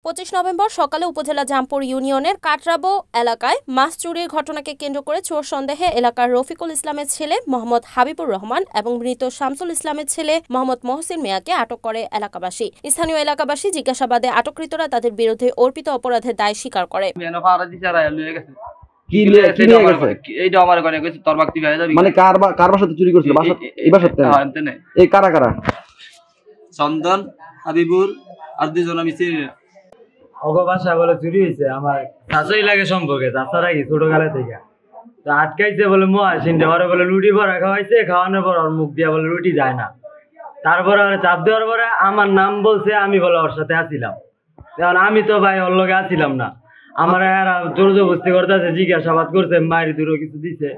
25 November সকালে উপজেলা জামপুর ইউনিয়নের কাটরাবো এলাকায় মাছ চুরির ঘটনাকে কেন্দ্র করে চোর সন্দেহে এলাকার রফিকুল ইসলামের ছেলে মোহাম্মদ হাবিবুর রহমান এবং মৃত শামসুল ইসলামের ছেলে মোহাম্মদ মহসিন মিয়াকে আটক করে এলাকাবাসী। স্থানীয় এলাকাবাসী জিজ্ঞাসাবাদে আটককৃতরা তাদের বিরুদ্ধে অর্পিত অপরাধের দায় স্বীকার করে। চন্দন হাবিবুর আর দুজন আমি চিনি না। বাসা বলে চুরি হয়েছে আমার চাচাই লাগে সম্পর্কে, চাচারা কি ছোটকালে থেকে আটকাইছে বলে মহাসিনটা ওরা বলে রুটি ভরা খাওয়াইছে, খাওয়ানোর পর ওর মুখ দিয়ে বলে রুটি যায় না। তারপরে চাপ দেওয়ার পরে আমার নাম বলছে, আমি বলে ওর সাথে আসছিলাম। যেমন আমি তো ভাই ওর লগে আসছিলাম না, আমার জোর জবরদস্তি করতেছে, জিজ্ঞাসাবাদ করছে, মায়ের দূরও কিছু দিছে,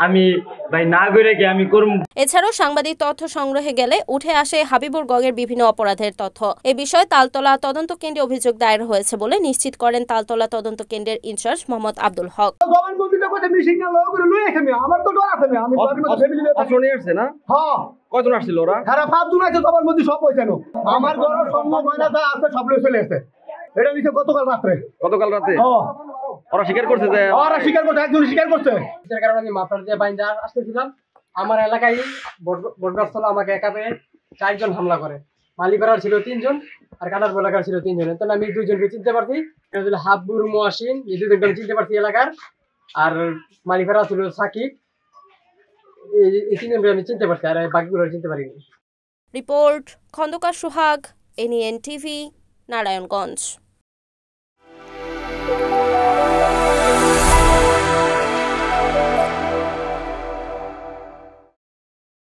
আমি ভাই না করে কি আমি করব। এছাড়াও সাংবাদিক তথ্য সংগ্রহে গেলে উঠে আসে হাবিবুর গগের বিভিন্ন অপরাধের তথ্য। এ বিষয়ে তালতলা তদন্ত কেন্দ্রে অভিযোগ দায়ের হয়েছে বলে নিশ্চিত করেন তালতলা তদন্ত কেন্দ্রের ইনচার্জ মোহাম্মদ আব্দুল হক। কয়জন আসছিল ওরা? পাঁচজন আছে, সবার মধ্যে সব পয়সা আমার ঘরের সম্মান ময়নাটা আছে, সব লোক চলে এসেছে। এটা দিছে গতকাল রাতে। ওরা স্বীকার করছে যে ওরা স্বীকার করছে, একজন স্বীকার করছে। এর কারণে আমি মাফলার দিয়ে বাইন্দা আসতেছিলাম, আমার এলাকায় বটগাছতলা আমাকে একা পেয়ে 4 জন হামলা করে। মালিপাড়ার ছিল 3 জন আর কাটারবো এলাকার ছিল 3 জন। তো আমি 2 জনকে চিনতে পারছি, হাবুর মহাসিন, এই 2 জনকে আমি চিনতে পারছি এলাকার। আর মালিপাড়া ছিল সাকিব, এই 3 জনকে আমি চিনতে পারছি, আর বাকিগুলো চিনতে পারিনি। রিপোর্ট খন্দকার সোহাগ, NEN TV, নারায়ণগঞ্জ।